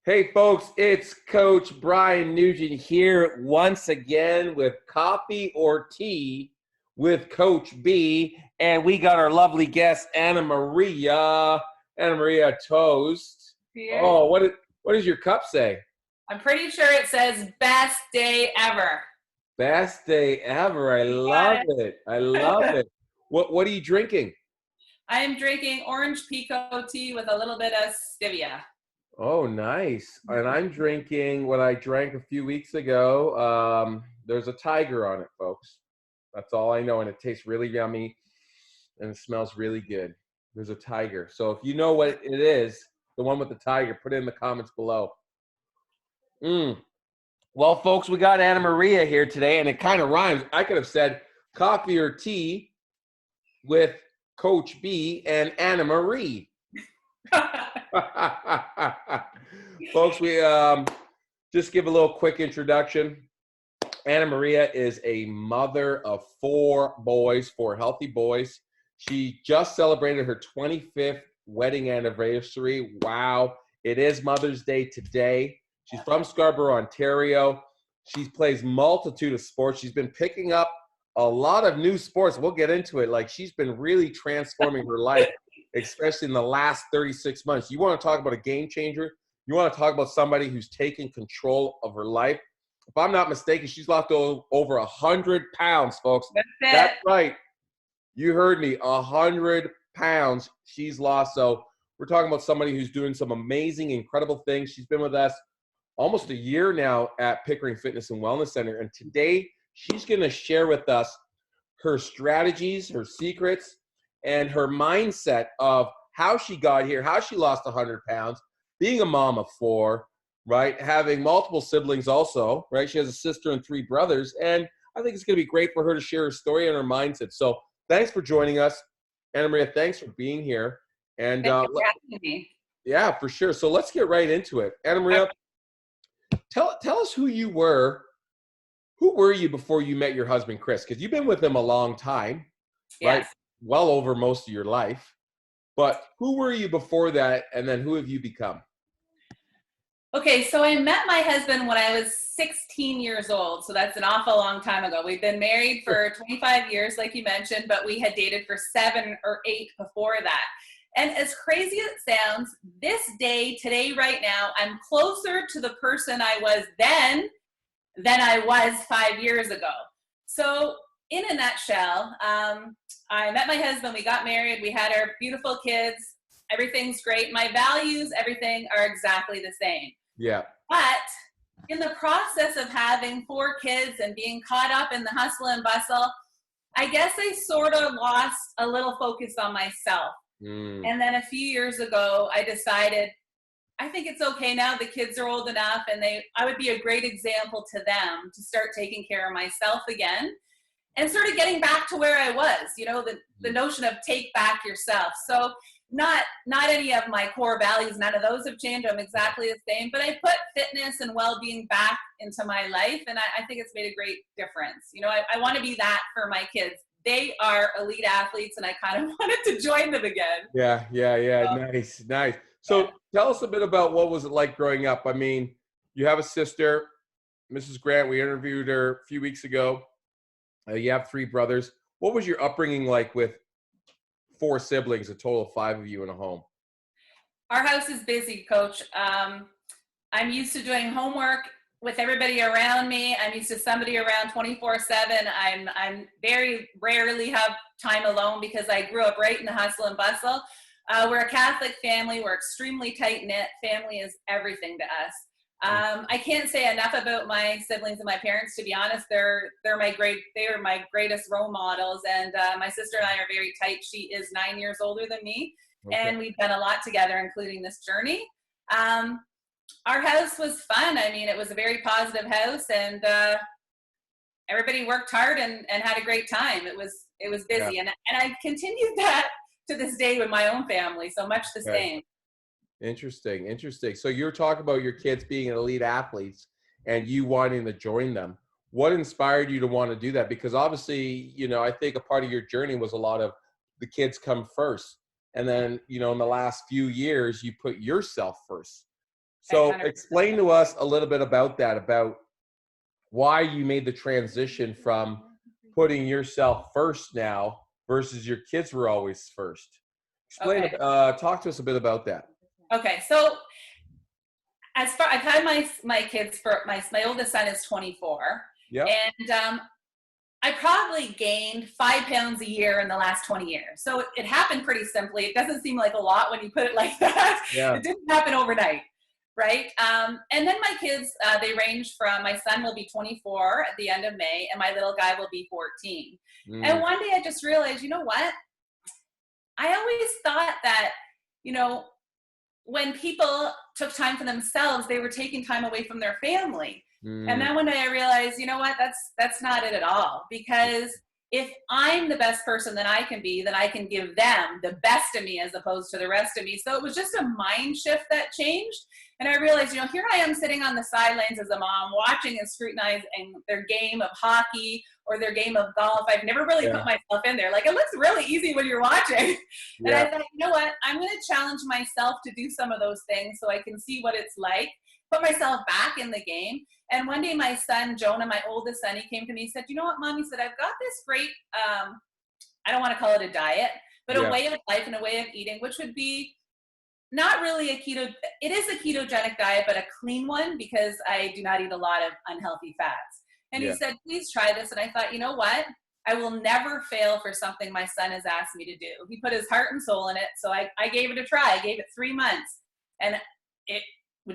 Hey folks, it's Coach Brian Nugent here once again with Coffee or Tea with Coach B. And we got our lovely guest, AnnaMarie. AnnaMarie Toast. Here. Oh, what does your cup say? I'm pretty sure it says best day ever. Best day ever. I love it. I love it. What are you drinking? I am drinking orange pico tea with a little bit of stevia. Oh, nice. And I'm drinking what I drank a few weeks ago. There's a tiger on it, folks. That's all I know. And it tastes really yummy and it smells really good. There's a tiger. So if you know what it is, the one with the tiger, put it in the comments below. Well, folks, we got AnnaMarie here today, and it kind of rhymes. I could have said coffee or tea with Coach B and AnnaMarie. Folks, we just give a little quick introduction. AnnaMarie is a mother of four healthy boys. She just celebrated her 25th wedding anniversary. Wow, it is Mother's Day today. She's from Scarborough, Ontario. She plays multitude of sports. She's been picking up a lot of new sports. We'll get into it. Like, she's been really transforming her life, especially in the last 36 months. You want to talk about a game changer? You want to talk about somebody who's taking control of her life? If I'm not mistaken, she's lost over 100 pounds, folks. That's right. You heard me. 100 pounds she's lost. So we're talking about somebody who's doing some amazing, incredible things. She's been with us almost a year now at Pickering Fitness and Wellness Centre. And today she's going to share with us her strategies, her secrets, and her mindset of how she got here, how she lost 100 pounds, being a mom of four, right? Having multiple siblings also, right? She has a sister and three brothers. And I think it's going to be great for her to share her story and her mindset. So thanks for joining us. AnnaMarie, thanks for being here. And Thank you for having me. Yeah, for sure. So let's get right into it. AnnaMarie, tell us who you were. Who were you before you met your husband, Chris? Because you've been with him a long time, right? Yes. Well over most of your life. But who were you before that, and then who have you become? Okay, so I met my husband when I was 16 years old, so that's an awful long time ago. We've been married for 25 years, like you mentioned, but we had dated for 7 or 8 before that. And as crazy as it sounds, this day, today, right now, I'm closer to the person I was then than I was 5 years ago. So in a nutshell, I met my husband, we got married, we had our beautiful kids, everything's great. My values, everything are exactly the same. Yeah. But in the process of having 4 kids and being caught up in the hustle and bustle, I guess I sort of lost a little focus on myself. And then a few years ago, I decided, I think it's okay now. The kids are old enough, and I would be a great example to them to start taking care of myself again and sort of getting back to where I was, the notion of take back yourself. So not any of my core values, none of those have changed. I'm exactly the same, but I put fitness and well-being back into my life, and I think it's made a great difference. I want to be that for my kids. They are elite athletes, and I kind of wanted to join them again. Yeah. Nice. So tell us a bit about what was it like growing up. I mean, you have a sister, Mrs. Grant. We interviewed her a few weeks ago. You have 3 brothers. What was your upbringing like with 4 siblings, a total of 5 of you in a home? Our house is busy, Coach. I'm used to doing homework with everybody around me. I'm used to somebody around 24/7. I'm very rarely have time alone because I grew up right in the hustle and bustle. We're a Catholic family. We're extremely tight-knit. Family is everything to us. I can't say enough about my siblings and my parents. To be honest, they are my greatest role models. And my sister and I are very tight. She is 9 years older than me, and we've done a lot together, including this journey. Our house was fun. I mean, it was a very positive house, and everybody worked hard and had a great time. It was busy, and I continued that to this day with my own family. So much the same. Interesting. So you're talking about your kids being elite athletes and you wanting to join them. What inspired you to want to do that? Because obviously, I think a part of your journey was a lot of the kids come first. And then, in the last few years, you put yourself first. So 100%. explain to us a little bit about that, about why you made the transition from putting yourself first now versus your kids were always first. Explain, Okay. talk to us a bit about that. Okay. So as far I've had my kids for my oldest son is 24, Yeah. and I probably gained 5 pounds a year in the last 20 years. So it happened pretty simply. It doesn't seem like a lot when you put it like that. Yeah. It didn't happen overnight, right? And then my kids, they range from, my son will be 24 at the end of May, and my little guy will be 14. And one day I just realized, you know what? I always thought that, you know, when people took time for themselves, they were taking time away from their family. And then one day I realized, you know what, that's not it at all. Because if I'm the best person that I can be, then I can give them the best of me as opposed to the rest of me. So it was just a mind shift that changed. And I realized, you know, here I am sitting on the sidelines as a mom, watching and scrutinizing their game of hockey or their game of golf. I've never really put myself in there. Like, it looks really easy when you're watching. And I thought, you know what, I'm going to challenge myself to do some of those things so I can see what it's like, put myself back in the game. And one day my son, Jonah, my oldest son, he came to me, he said, you know what, Mom? He said, I've got this great, I don't want to call it a diet, but a way of life and a way of eating, which would be not really a keto, it is a ketogenic diet, but a clean one because I do not eat a lot of unhealthy fats. And he said, please try this. And I thought, you know what? I will never fail for something my son has asked me to do. He put his heart and soul in it. So I gave it a try. I gave it 3 months and it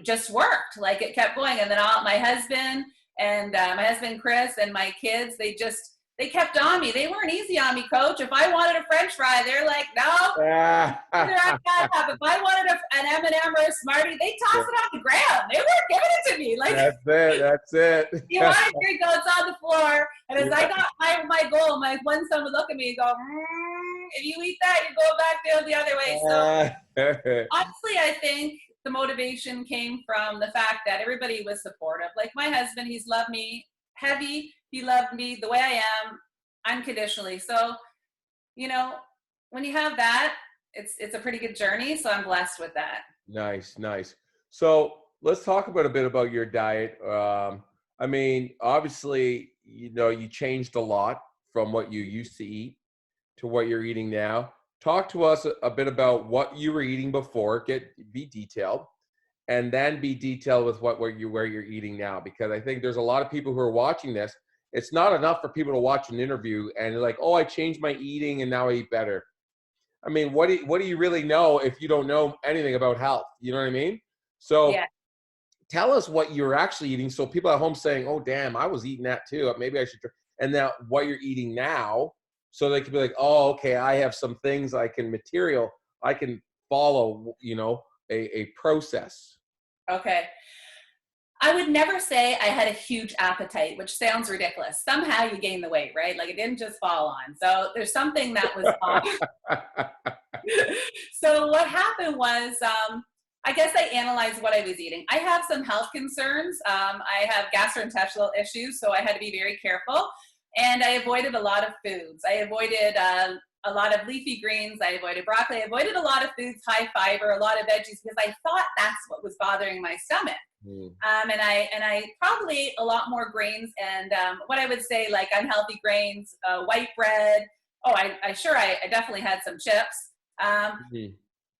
just worked. Like, it kept going. And then my husband and my husband, Chris, and my kids, they kept on me. They weren't easy on me, Coach. If I wanted a French fry, they're like, no. If I wanted an M&M or a Smartie, they toss it on the ground. They weren't giving it to me. Like, That's it. You want a drink? Go, it's on the floor. And as I got my goal, my one son would look at me and go, if you eat that, you go back there the other way. So honestly, I think the motivation came from the fact that everybody was supportive. Like my husband, he's loved me heavy. He loved me the way I am, unconditionally. So, you know, when you have that, it's a pretty good journey. So I'm blessed with that. Nice. So let's talk about a bit about your diet. I mean, obviously, you know, you changed a lot from what you used to eat to what you're eating now. Talk to us a bit about what you were eating before. Be detailed, and then be detailed with where you're eating now. Because I think there's a lot of people who are watching this. It's not enough for people to watch an interview and they're like, oh, I changed my eating and now I eat better. I mean, what do you really know if you don't know anything about health? You know what I mean? So tell us what you're actually eating. So people at home saying, oh, damn, I was eating that too. Maybe I should try. And now what you're eating now, so they can be like, oh, okay, I have some things I can follow, you know, a process. Okay. I would never say I had a huge appetite, which sounds ridiculous. Somehow you gain the weight, right? Like, it didn't just fall on. So there's something that was off. So what happened was, I guess I analyzed what I was eating. I have some health concerns. I have gastrointestinal issues, so I had to be very careful. And I avoided a lot of foods. I avoided a lot of leafy greens. I avoided broccoli. I avoided a lot of foods, high fiber, a lot of veggies, because I thought that's what was bothering my stomach. And I probably a lot more grains and what I would say, like, unhealthy grains, white bread. Oh, I definitely had some chips.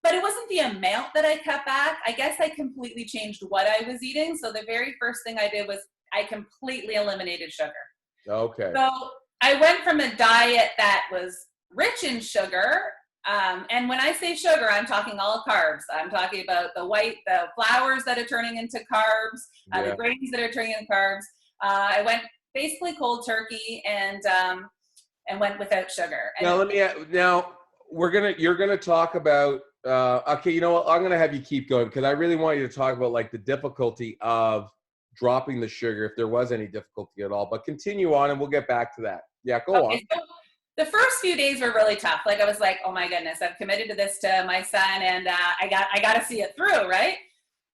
But it wasn't the amount that I cut back. I guess I completely changed what I was eating. So the very first thing I did was I completely eliminated sugar. Okay. So I went from a diet that was rich in sugar. And when I say sugar, I'm talking all carbs. I'm talking about the flours that are turning into carbs, the grains that are turning into carbs. I went basically cold turkey and went without sugar. And Now you're gonna talk about. Okay, you know what? I'm gonna have you keep going because I really want you to talk about like the difficulty of dropping the sugar, if there was any difficulty at all. But continue on, and we'll get back to that. Yeah, go on. So the first few days were really tough. Like, I was like, oh my goodness, I've committed to this to my son, and I got to see it through, right?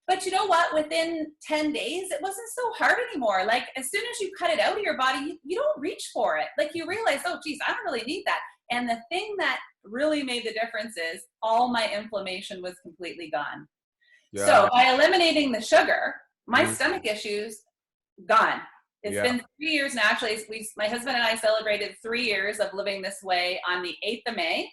But you know what? Within 10 days, it wasn't so hard anymore. Like, as soon as you cut it out of your body, you don't reach for it. Like, you realize, oh, geez, I don't really need that. And the thing that really made the difference is all my inflammation was completely gone. So by eliminating the sugar, my Mhm. stomach issues gone. It's been 3 years now. Actually, my husband and I celebrated 3 years of living this way on the 8th of May.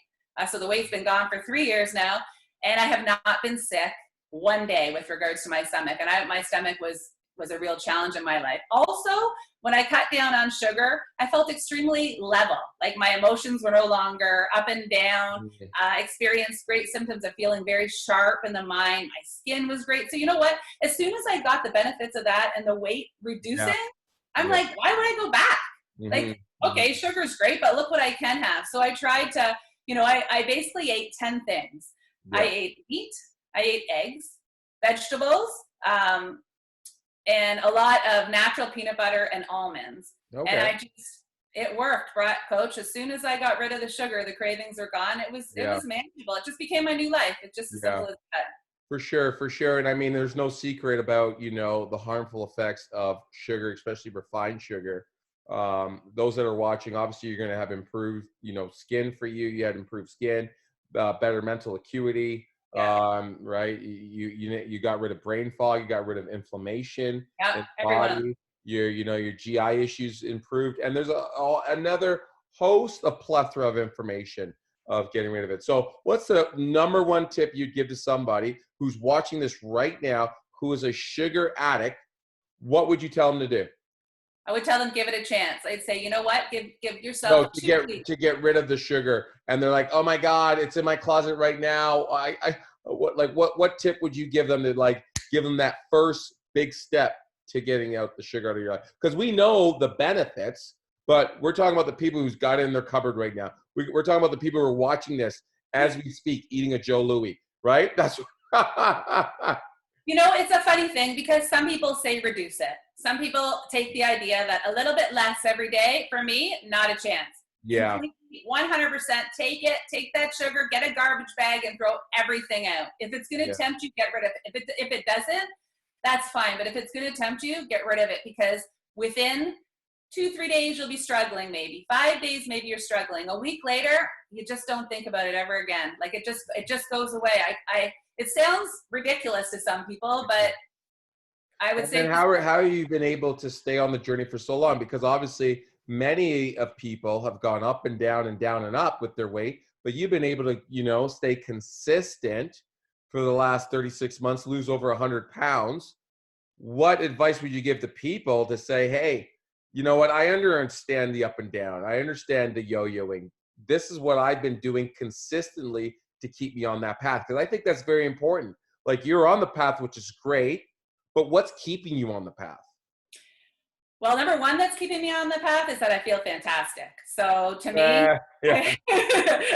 So the weight's been gone for 3 years now, and I have not been sick one day with regards to my stomach. And my stomach was a real challenge in my life. Also, when I cut down on sugar, I felt extremely level. Like my emotions were no longer up and down. Experienced great symptoms of feeling very sharp in the mind. My skin was great. So you know what? As soon as I got the benefits of that and the weight reducing, I'm like, why would I go back? Like, okay, sugar's great, but look what I can have. So I tried to, I basically ate 10 things. I ate meat, I ate eggs, vegetables, and a lot of natural peanut butter and almonds. And it worked, Coach. As soon as I got rid of the sugar, the cravings are gone. It was manageable. It just became my new life. It's just as simple as that. For sure. And I mean, there's no secret about, the harmful effects of sugar, especially refined sugar. Those that are watching, obviously you're going to have improved, skin for you. You had improved skin, better mental acuity, right? You got rid of brain fog, you got rid of inflammation in the body. Your GI issues improved. And there's another host, a plethora of information of getting rid of it. So what's the number one tip you'd give to somebody who's watching this right now, who is a sugar addict? What would you tell them to do? I would tell them, give it a chance. I'd say, you know what? Give yourself to get rid of the sugar. And they're like, oh my God, it's in my closet right now. What tip would you give them to give them that first big step to getting out the sugar out of your life? Because we know the benefits, but we're talking about the people who's got it in their cupboard right now. We're talking about the people who are watching this as we speak, eating a Joe Louis, right? That's it's a funny thing because some people say reduce it. Some people take the idea that a little bit less every day. For me, not a chance. Yeah. 100% take it. Take that sugar, get a garbage bag and throw everything out. If it's going to tempt you, get rid of it. If it doesn't, that's fine. But if it's going to tempt you, get rid of it, because within 2-3 days, you'll be struggling, maybe 5 days, maybe you're struggling. A week later, you just don't think about it ever again. Like it just goes away. It sounds ridiculous to some people, but I would say. And how have you been able to stay on the journey for so long? Because obviously many of people have gone up and down and up with their weight, but you've been able to, stay consistent for the last 36 months, lose over 100 pounds. What advice would you give to people to say, hey, you know what? I understand the up and down. I understand the yo-yoing. This is what I've been doing consistently to keep me on that path. Because I think that's very important. Like, you're on the path, which is great, but what's keeping you on the path? Well, number one that's keeping me on the path is that I feel fantastic. So to me,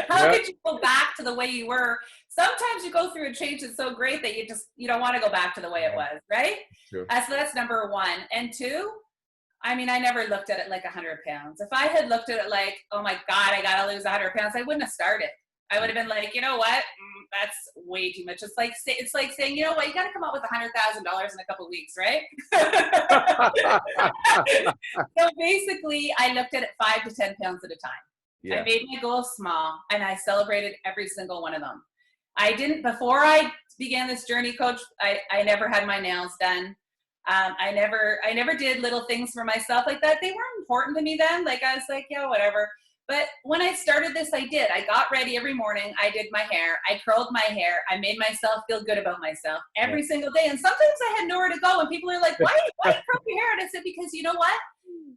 how could you go back to the way you were? Sometimes you go through a change that's so great that you don't want to go back to the way it was, right? Sure. So that's number one. And two, I mean, I never looked at it like 100 pounds. If I had looked at it like, oh my God, I got to lose 100 pounds, I wouldn't have started. I would have been like, you know what? That's way too much. It's like saying, you know what? You got to come up with $100,000 in a couple of weeks, right? So basically, I looked at it 5 to 10 pounds at a time. Yeah. I made my goals small, and I celebrated every single one of them. Before I began this journey, Coach, I never had my nails done. I never did little things for myself like that. They weren't important to me then. Like, I was like, yeah, whatever. But when I started this, I did. I got ready every morning. I did my hair. I curled my hair. I made myself feel good about myself every single day. And sometimes I had nowhere to go. And people are like, why you curl your hair? And I said, because you know what?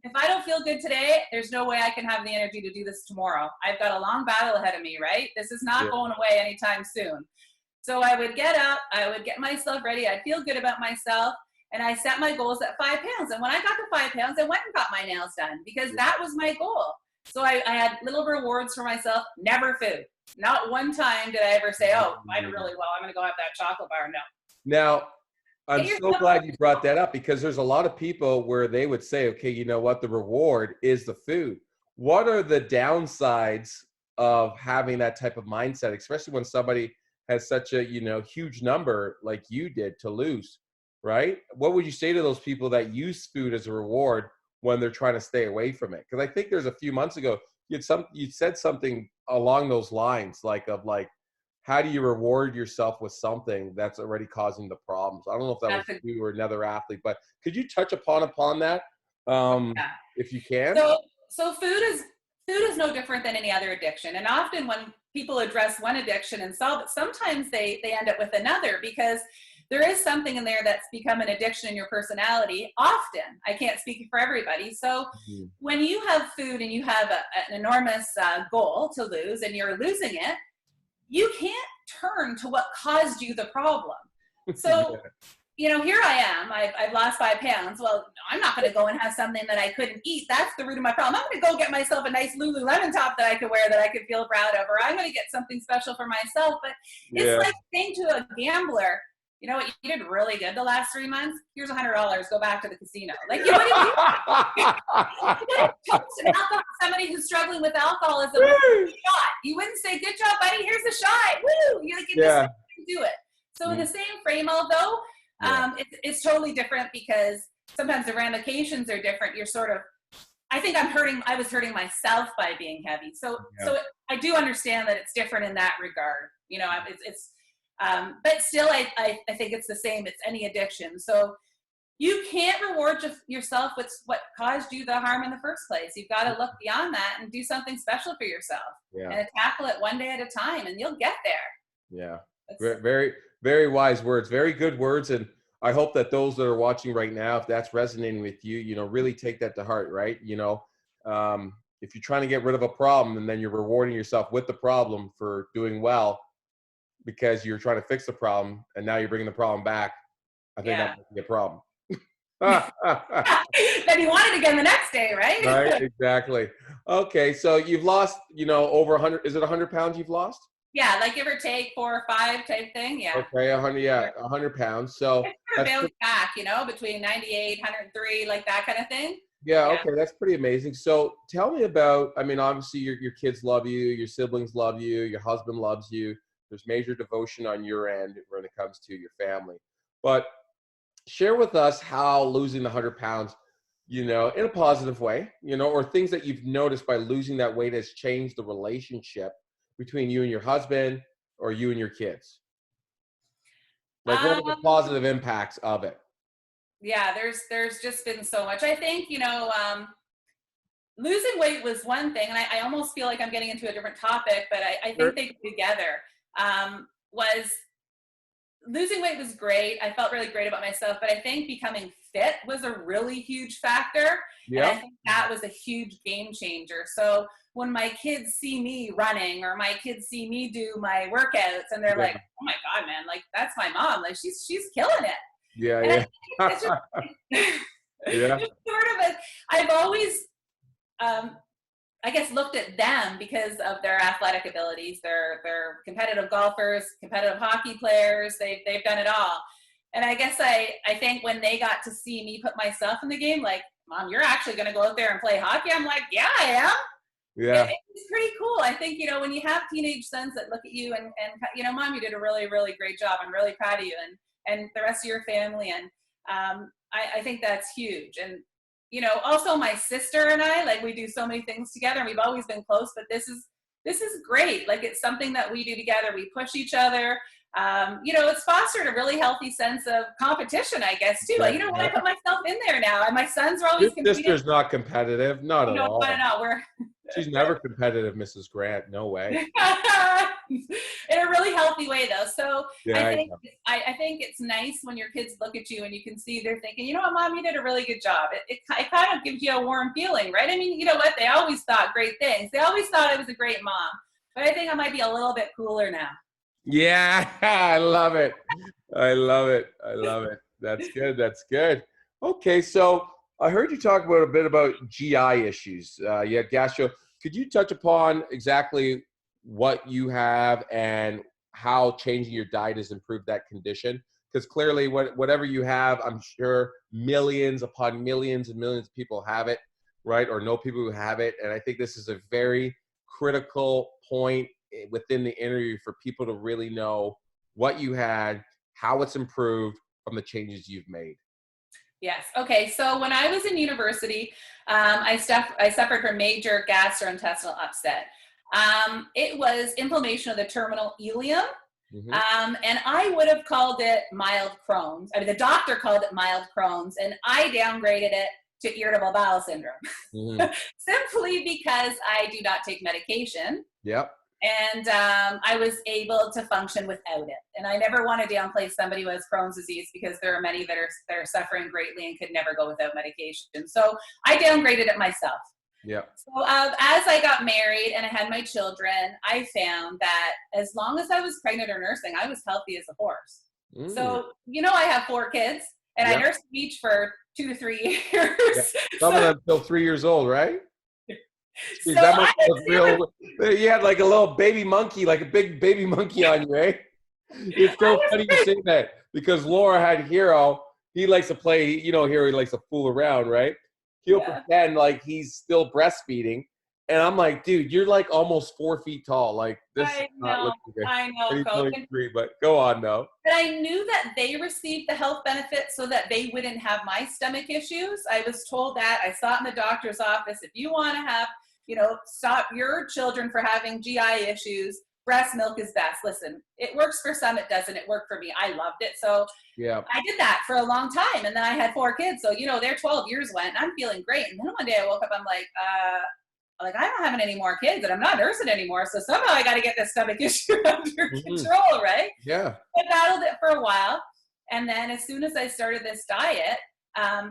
If I don't feel good today, there's no way I can have the energy to do this tomorrow. I've got a long battle ahead of me, right? This is not going away anytime soon. So I would get up. I would get myself ready. I'd feel good about myself. And I set my goals at 5 pounds. And when I got to 5 pounds, I went and got my nails done because that was my goal. So I had little rewards for myself, never food. Not one time did I ever say, oh, I did really well, I'm going to go have that chocolate bar. No. Now, I'm so glad you brought that up, because there's a lot of people where they would say, okay, you know what? The reward is the food. What are the downsides of having that type of mindset, especially when somebody has such a, huge number like you did to lose, right? What would you say to those people that use food as a reward when they're trying to stay away from it? Because I think there's a few months ago, you said something along those lines, like how do you reward yourself with something that's already causing the problems? I don't know if that was That's a, you or another athlete, but could you touch upon that, yeah. if you can? So food is no different than any other addiction. And often when people address one addiction and solve it, sometimes they end up with another, because there is something in there that's become an addiction in your personality. Often, I can't speak for everybody. So Mhm. when you have food and you have an enormous goal to lose and you're losing it, you can't turn to what caused you the problem. So Yeah. here I am. I've lost 5 pounds. Well, I'm not going to go and have something that I couldn't eat. That's the root of my problem. I'm going to go get myself a nice Lululemon top that I could wear, that I could feel proud of, or I'm going to get something special for myself. But it's Yeah. like saying to a gambler, you know what, you did really good the last 3 months. Here's $100. Go back to the casino. Like, you wouldn't do you wouldn't toast an alcohol, somebody who's struggling with alcoholism with a shot. You wouldn't say, good job, buddy. Here's the shot. Woo! You just Yeah. do it. So in the Mm, same frame, although yeah. it's totally different, because sometimes the ramifications are different. You're sort of, I think I was hurting myself by being heavy. So Yeah. I do understand that it's different in that regard. But still, I think it's the same. It's any addiction. So you can't reward yourself with what caused you the harm in the first place. You've got to look beyond that and do something special for yourself, Yeah. and tackle it one day at a time, and you'll get there. Yeah. That's, Very, very wise words. Very good words. And I hope that those that are watching right now, if that's resonating with you, really take that to heart, right? If you're trying to get rid of a problem and then you're rewarding yourself with the problem for doing well because you're trying to fix the problem and now you're bringing the problem back, I think yeah. that might be a problem. Then you want it again the next day, right? Right, exactly. Okay, so you've lost, over 100. Is it 100 pounds you've lost? Yeah, like give or take 4 or 5 type thing. Yeah. Okay, 100, yeah, 100 pounds. So It's sort of that's bounced back, between 98, 103, like that kind of thing. yeah, Yeah. okay, that's pretty amazing. So tell me about, I mean, obviously your kids love you, your siblings love you, your husband loves you. There's major devotion on your end when it comes to your family. But share with us how losing the 100 pounds, in a positive way, or things that you've noticed by losing that weight has changed the relationship between you and your husband or you and your kids. Like, what are the Um, positive impacts of it? yeah, there's just been so much. I think, losing weight was one thing, and I almost feel like I'm getting into a different topic, but I Sure. think they go together. Was losing weight was great. I felt really great about myself, but I think becoming fit was a really huge factor. And I Yeah. think that was a huge game changer. So when my kids see me running, or my kids see me do my workouts, and they're Yeah. like, oh my God, man, like that's my mom. Like she's killing it. Yeah. And I think it's Yeah. just, Yeah. it's sort of I've always, I guess, looked at them because of their athletic abilities. They're competitive golfers, competitive hockey players. They've done it all. And I guess I think when they got to see me put myself in the game, like, Mom, you're actually going to go out there and play hockey. I'm like, yeah, I am. Yeah. It's pretty cool. I think, when you have teenage sons that look at you and Mom, you did a really, really great job. I'm really proud of you, and the rest of your family. And I think that's huge. And, also my sister and I, like, we do so many things together, and we've always been close, but this is great. Like, it's something that we do together. We push each other. It's fostered a really healthy sense of competition, I guess, too. Like, I put myself in there now, and my sons are always Your competing. sister's not competitive, not at all. No, we're She's never competitive, Mrs. Grant. No way. in a really healthy way, though. So Yeah, I know. I think it's nice when your kids look at you and you can see they're thinking, you know what, Mom, you did a really good job. It kind of gives you a warm feeling, right? I mean, you know what? They always thought great things. They always thought I was a great mom, but I think I might be a little bit cooler now. Yeah, I love it. I love it. I love it. That's good. That's good. Okay, so I heard you talk about a bit about GI issues. You had gastro. Could you touch upon exactly what you have and how changing your diet has improved that condition? Because clearly, whatever you have, I'm sure millions upon millions and millions of people have it, right? Or know people who have it. And I think this is a very critical point within the interview for people to really know what you had, how it's improved from the changes you've made. Yes. Okay. So when I was in university, I suffered from major gastrointestinal upset. It was inflammation of the terminal ileum. Mm-hmm. And I would have called it mild Crohn's. I mean, the doctor called it mild Crohn's, and I downgraded it to irritable bowel syndrome. Mm-hmm. Simply because I do not take medication. Yep. And I was able to function without it. And I never want to downplay somebody who has Crohn's disease, because there are many that are suffering greatly and could never go without medication. So I downgraded it myself. Yeah. So as I got married and I had my children, I found that as long as I was pregnant or nursing, I was healthy as a horse. Mm. So, I have 4 kids, and I nursed each for 2 to 3 years. Yeah. Some of them still 3 years old, right? So that must look real. You had like a little baby monkey, like a big baby monkey on you, eh? It's so funny you say that, because Laura had Hero. He likes to play, Hero, he likes to fool around, right? He'll pretend like he's still breastfeeding. And I'm like, dude, you're like almost 4 feet tall. Like, this is not looking good. I know, Coach. But go on, though. But I knew that they received the health benefits so that they wouldn't have my stomach issues. I was told that. I saw it in the doctor's office. If you want to have, stop your children for having GI issues, breast milk is best. Listen, it works for some, it doesn't. It worked for me. I loved it. So I did that for a long time. And then I had 4 kids. So, their 12 years went, and I'm feeling great. And then one day I woke up, I'm like, I'm not having any more kids, and I'm not nursing anymore. So somehow I got to get this stomach issue under control, right? Yeah. I battled it for a while. And then as soon as I started this diet,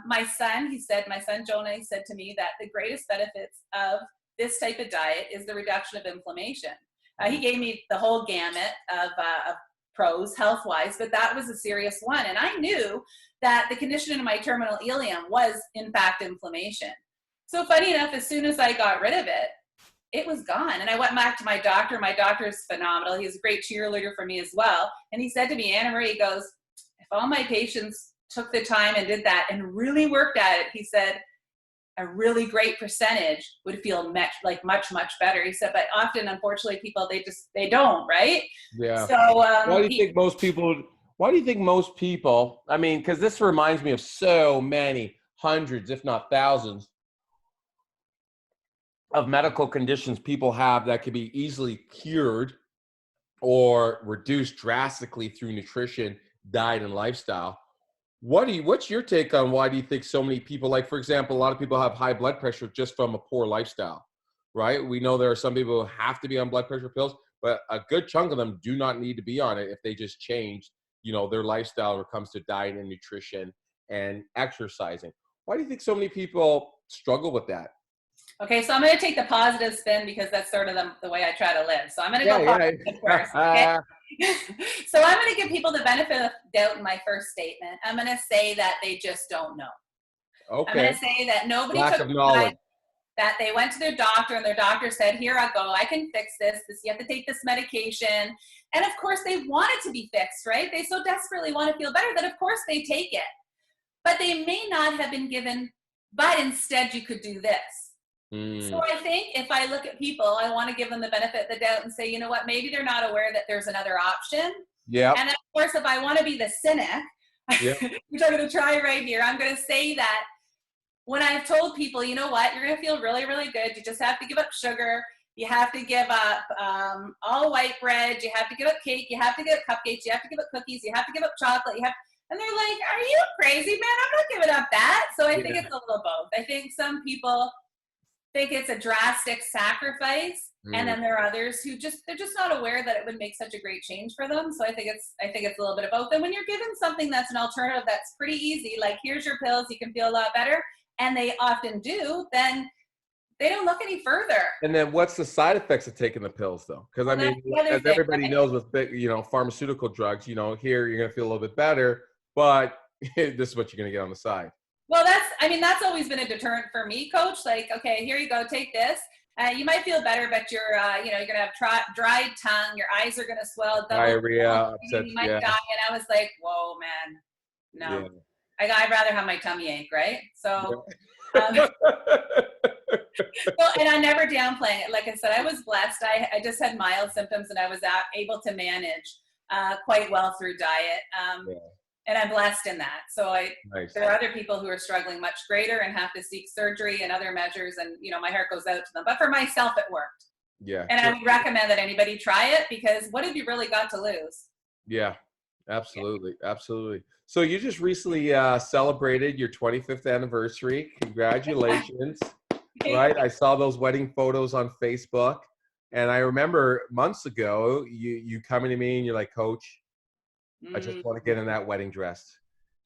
my son Jonah, he said to me that the greatest benefits of this type of diet is the reduction of inflammation. He gave me the whole gamut of pros health-wise, but that was a serious one. And I knew that the condition in my terminal ileum was, in fact, inflammation. So funny enough, as soon as I got rid of it, it was gone. And I went back to my doctor. My doctor's phenomenal. He's a great cheerleader for me as well. And he said to me, AnnaMarie, he goes, if all my patients took the time and did that and really worked at it, he said, a really great percentage would feel much better. He said, but often, unfortunately, people, they don't, right? Yeah. So why do you think most people, I mean, because this reminds me of so many hundreds, if not thousands, of medical conditions people have that could be easily cured or reduced drastically through nutrition, diet, and lifestyle. What's your take on why do you think so many people, like, for example, a lot of people have high blood pressure just from a poor lifestyle, right? We know there are some people who have to be on blood pressure pills, but a good chunk of them do not need to be on it if they just change, their lifestyle when it comes to diet and nutrition and exercising. Why do you think so many people struggle with that? Okay, so I'm going to take the positive spin because that's sort of the way I try to live. So I'm going to go positive first. Okay? So I'm going to give people the benefit of doubt in my first statement. I'm going to say that they just don't know. Okay. I'm going to say that nobody took the time, that they went to their doctor and their doctor said, here I go, I can fix this. You have to take this medication. And of course they want it to be fixed, right? They so desperately want to feel better that of course they take it. But they may not have been given, but instead you could do this. So I think if I look at people, I want to give them the benefit of the doubt and say, you know what, maybe they're not aware that there's another option. Yeah. And of course, if I want to be the cynic, which I'm going to try right here, I'm going to say that when I've told people, you know what, you're going to feel really, really good. You just have to give up sugar. You have to give up all white bread. You have to give up cake. You have to give up cupcakes. You have to give up cookies. You have to give up chocolate. And they're like, are you crazy, man? I'm not giving up that. So I think it's a little both. I think some people think it's a drastic sacrifice, and then there are others who they're just not aware that it would make such a great change for them. So I think it's a little bit of both. And when you're given something that's an alternative that's pretty easy, like here's your pills, you can feel a lot better, and they often do, then they don't look any further. And then what's the side effects of taking the pills, though? Because I mean, as everybody knows with big, pharmaceutical drugs, here you're gonna feel a little bit better, but this is what you're gonna get on the side. Well, that's always been a deterrent for me, Coach. Like, okay, here you go, take this. You might feel better, but you're gonna have dried tongue. Your eyes are gonna swell. Diarrhea, upset. You might die. And I was like, whoa, man, no. Yeah. I'd rather have my tummy ache, right? So, and I'm never downplaying it. Like I said, I was blessed. I just had mild symptoms, and I was able to manage quite well through diet. And I'm blessed in that. So there are other people who are struggling much greater and have to seek surgery and other measures. And, my heart goes out to them. But for myself, it worked. Yeah. And I would recommend that anybody try it, because what have you really got to lose? Yeah. Absolutely. Absolutely. So you just recently celebrated your 25th anniversary. Congratulations. Right. I saw those wedding photos on Facebook. And I remember months ago, you coming to me and you're like, Coach, I just want to get in that wedding dress.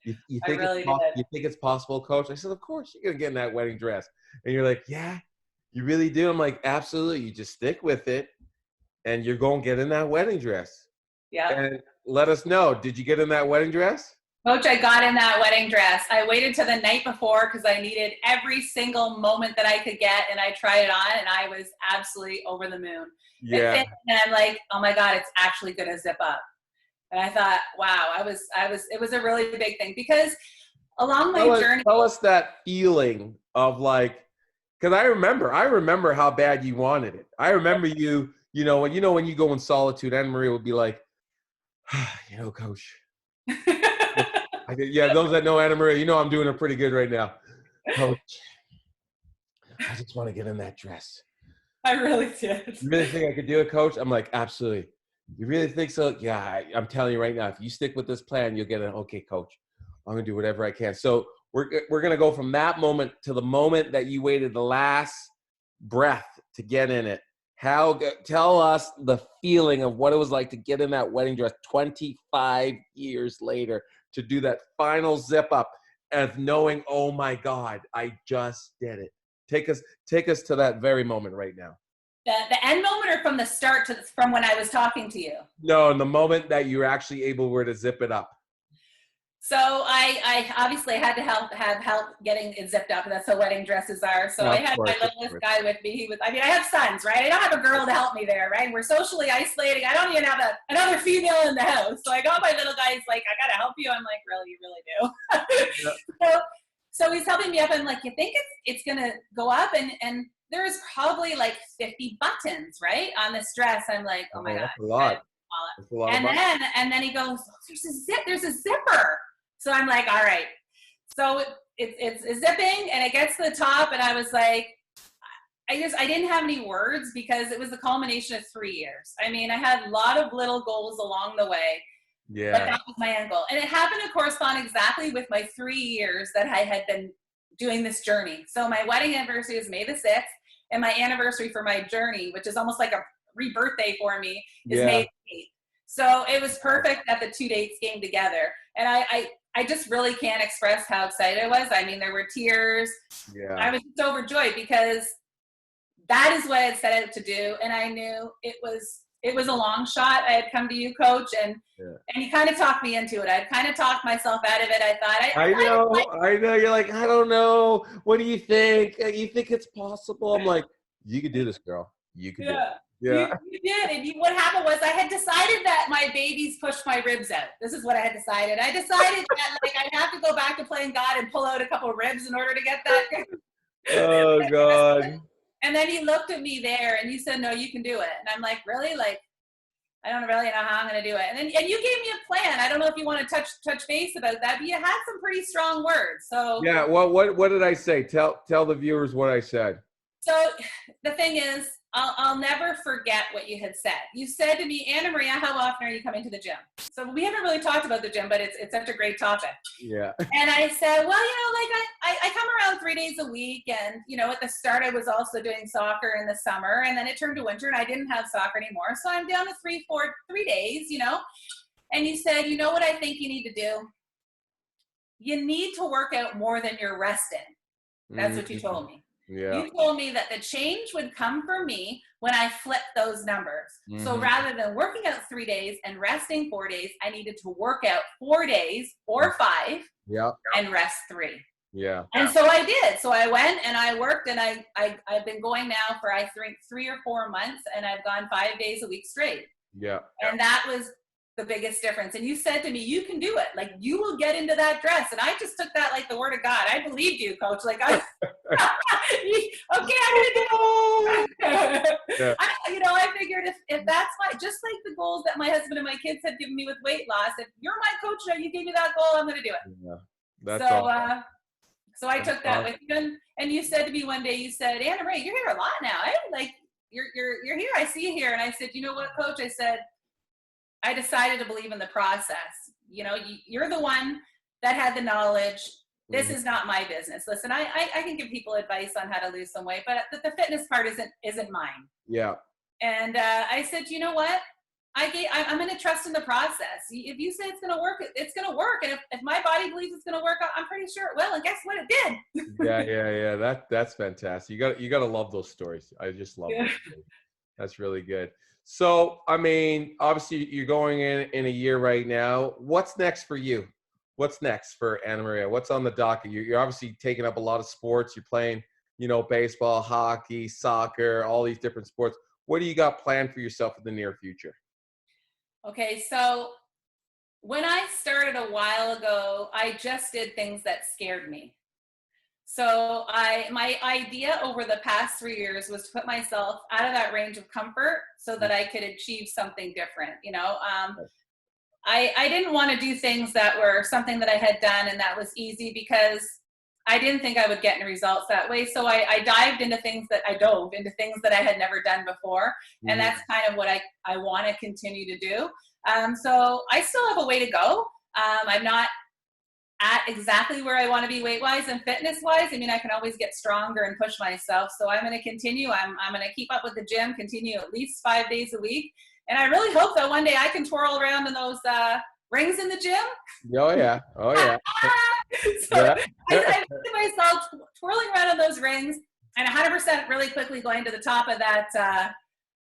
You I think really did. you think it's possible, Coach? I said, of course you're gonna get in that wedding dress. And you're like, yeah, you really do. I'm like, absolutely. You just stick with it, and you're gonna get in that wedding dress. Yeah. And let us know. Did you get in that wedding dress? Coach, I got in that wedding dress. I waited till the night before because I needed every single moment that I could get, and I tried it on, and I was absolutely over the moon. It Yeah. fit, and I'm like, oh my God, it's actually gonna zip up. And I thought, wow, it was a really big thing, because along my journey. Tell us that feeling of like, because I remember how bad you wanted it. I remember when you go in solitude, AnnaMarie would be like, Coach. Yeah, those that know AnnaMarie, I'm doing it pretty good right now. Coach, I just want to get in that dress. I really did. You really think I could do it, Coach? I'm like, absolutely. You really think so? Yeah, I'm telling you right now, if you stick with this plan, you'll get it. Okay, Coach, I'm going to do whatever I can. So we're going to go from that moment to the moment that you waited the last breath to get in it. Tell us the feeling of what it was like to get in that wedding dress 25 years later, to do that final zip up of knowing, oh my God, I just did it. Take us to that very moment right now. The end moment, or from the start from when I was talking to you? No, in the moment that you were actually able to zip it up. So I obviously had to have help getting it zipped up. That's how wedding dresses are. So I had my littlest guy with me. I have sons, right? I don't have a girl to help me there, right? We're socially isolating. I don't even have another female in the house. So I got my little guy. He's like, I got to help you. I'm like, really? You really do? Yeah. So he's helping me up. I'm like, you think it's going to go up? And there's probably like 50 buttons, right, on this dress. I'm like, oh my God. That's a lot. That's a lot and then he goes, there's a zipper. So I'm like, all right. So it's zipping, and it gets to the top, and I was like, I didn't have any words, because it was the culmination of 3 years. I mean, I had a lot of little goals along the way. Yeah. But that was my end goal. And it happened to correspond exactly with my 3 years that I had been doing this journey. So my wedding anniversary is May the 6th, and my anniversary for my journey, which is almost like a rebirthday for me, is May the 8th. So it was perfect that the 2 dates came together. And I just really can't express how excited I was. I mean, there were tears. Yeah. I was just overjoyed, because that is what I had set out to do. And I knew it was a long shot. I had come to you, Coach, and you kind of talked me into it. I'd kind of talked myself out of it. I thought, I know. You're like, I don't know. What do you think? You think it's possible? I'm like, you could do this, girl. You could do it. Yeah. You did. And what happened was, I had decided that my babies pushed my ribs out. This is what I had decided. I decided that I'd have to go back to playing God and pull out a couple of ribs in order to get that. Oh God. And then you looked at me there and you said, no, you can do it. And I'm like, really? Like, I don't really know how I'm going to do it. And you gave me a plan. I don't know if you want to touch base about that, but you had some pretty strong words. So yeah. What did I say? Tell the viewers what I said. So the thing is, I'll never forget what you had said. You said to me, AnnaMarie, how often are you coming to the gym? So we haven't really talked about the gym, but it's such a great topic. Yeah. And I said, well, I come around 3 days a week. And, at the start, I was also doing soccer in the summer. And then it turned to winter and I didn't have soccer anymore. So I'm down to 3 days, And you said, you know what I think you need to do? You need to work out more than you're resting. That's what you told me. Yeah. You told me that the change would come for me when I flipped those numbers. Mm-hmm. So rather than working out 3 days and resting 4 days, I needed to work out 4 days or 5 and rest 3. Yeah. And so I did. So I went and I worked, and I've been going now for, I think, 3 or 4 months, and I've gone 5 days a week straight. Yeah. And that was the biggest difference. And you said to me, you can do it. Like, you will get into that dress. And I just took that like the word of God. I believed you, Coach. Like, okay, I'm going to do it. Yeah. I figured if that's just like the goals that my husband and my kids had given me with weight loss, if you're my coach now, you gave me that goal, I'm going to do it. Yeah. That's awesome. So I took that with you. And you said to me one day, you said, AnnaMarie, you're here a lot now. you're here. I see you here. And I said, you know what, coach? I said, I decided to believe in the process. You know, you're the one that had the knowledge. This is not my business. Listen, I can give people advice on how to lose some weight, but the fitness part isn't mine. Yeah. And I said, you know what? I'm going to trust in the process. If you say it's going to work, it's going to work. And if my body believes it's going to work, I'm pretty sure it will. And guess what? It did. Yeah. That's fantastic. You got to love those stories. I just love those stories. That's really good. So, I mean, obviously you're going in a year right now. What's next for you? What's next for AnnaMarie? What's on the docket? You're obviously taking up a lot of sports. You're playing, baseball, hockey, soccer, all these different sports. What do you got planned for yourself in the near future? Okay, so when I started a while ago, I just did things that scared me. So my idea over the past 3 years was to put myself out of that range of comfort so that I could achieve something different. I didn't want to do things that were something that I had done and that was easy because I didn't think I would get any results that way. So I dove into things that I had never done before. And that's kind of what I want to continue to do. So I still have a way to go. I'm not at exactly where I want to be weight-wise and fitness-wise. I mean, I can always get stronger and push myself. So I'm going to continue. I'm going to keep up with the gym, continue at least 5 days a week. And I really hope that one day I can twirl around in those rings in the gym. Oh, yeah. So I see myself twirling around in those rings and 100% really quickly going to the top of that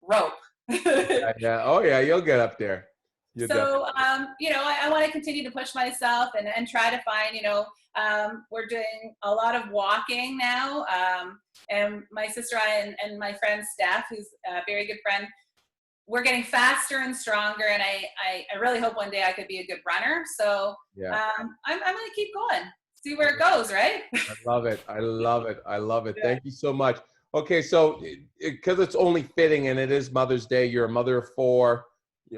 rope. Yeah. Oh, yeah. You'll get up there. I want to continue to push myself and try to find, we're doing a lot of walking now. And my sister and my friend Steph, who's a very good friend, we're getting faster and stronger. And I really hope one day I could be a good runner. So I'm going to keep going, see where it goes, right? I love it. Yeah. Thank you so much. Okay. So because it's only fitting and it is Mother's Day, you're a mother of 4.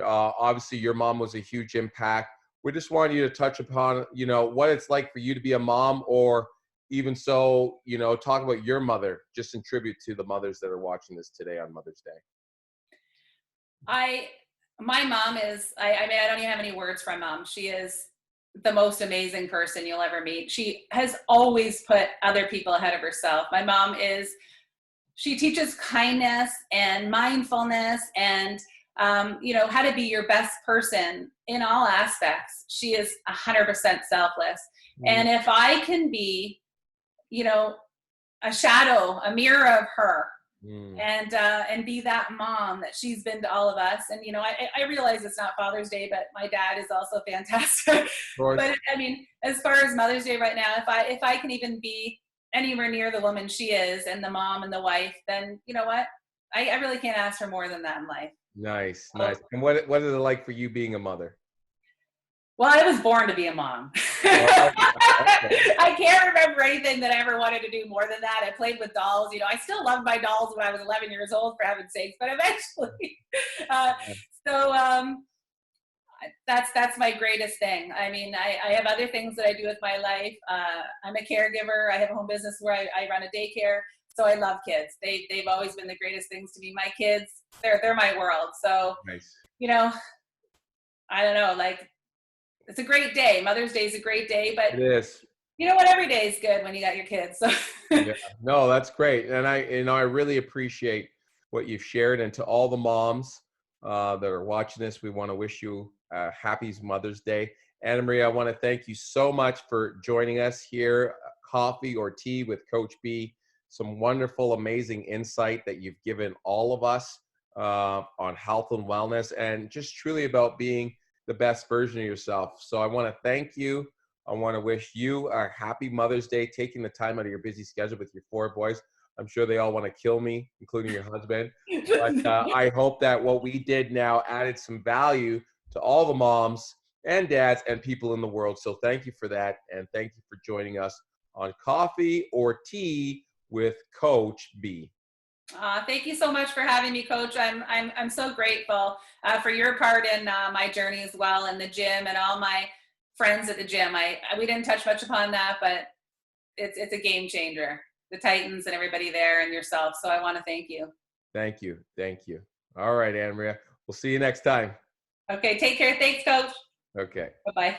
Obviously your mom was a huge impact. We just want you to touch upon, what it's like for you to be a mom, or even so, talk about your mother, just in tribute to the mothers that are watching this today on Mother's Day. My mom is, I don't even have any words for my mom. She is the most amazing person you'll ever meet. She has always put other people ahead of herself. My mom she teaches kindness and mindfulness and how to be your best person in all aspects. She is 100% selfless. And if I can be, a shadow, a mirror of her, and be that mom that she's been to all of us. And, I realize it's not Father's Day, but my dad is also fantastic. But I mean, as far as Mother's Day right now, if I can even be anywhere near the woman she is and the mom and the wife, then you know what? I really can't ask for more than that in life. Nice. And what is it like for you being a mother? Well, I was born to be a mom. I can't remember anything that I ever wanted to do more than that. I played with dolls. I still loved my dolls when I was 11 years old, for heaven's sakes. But eventually, that's my greatest thing. I mean, I have other things that I do with my life. I'm a caregiver. I have a home business where I run a daycare. So I love kids. They've always been the greatest things to me. My kids, they're my world. So, nice. I don't know, it's a great day. Mother's Day is a great day, but it is. You know what? Every day is good when you got your kids. So. Yeah. No, that's great. And I really appreciate what you've shared. And to all the moms that are watching this, we want to wish you a happy Mother's Day. AnnaMarie, I want to thank you so much for joining us here. Coffee or tea with Coach B. Some wonderful, amazing insight that you've given all of us on health and wellness, and just truly about being the best version of yourself. So I want to thank you. I want to wish you a happy Mother's Day, taking the time out of your busy schedule with your 4 boys. I'm sure they all want to kill me, including your husband. But I hope that what we did now added some value to all the moms and dads and people in the world. So thank you for that. And thank you for joining us on Coffee or Tea with Coach B. Thank you so much for having me, Coach. I'm so grateful for your part in my journey as well, in the gym and all my friends at the gym. We didn't touch much upon that, but it's a game changer. The Titans and everybody there and yourself. So I want to thank you. Thank you. Thank you. All right, AnnaMarie. We'll see you next time. Okay, take care. Thanks, Coach. Okay. Bye-bye.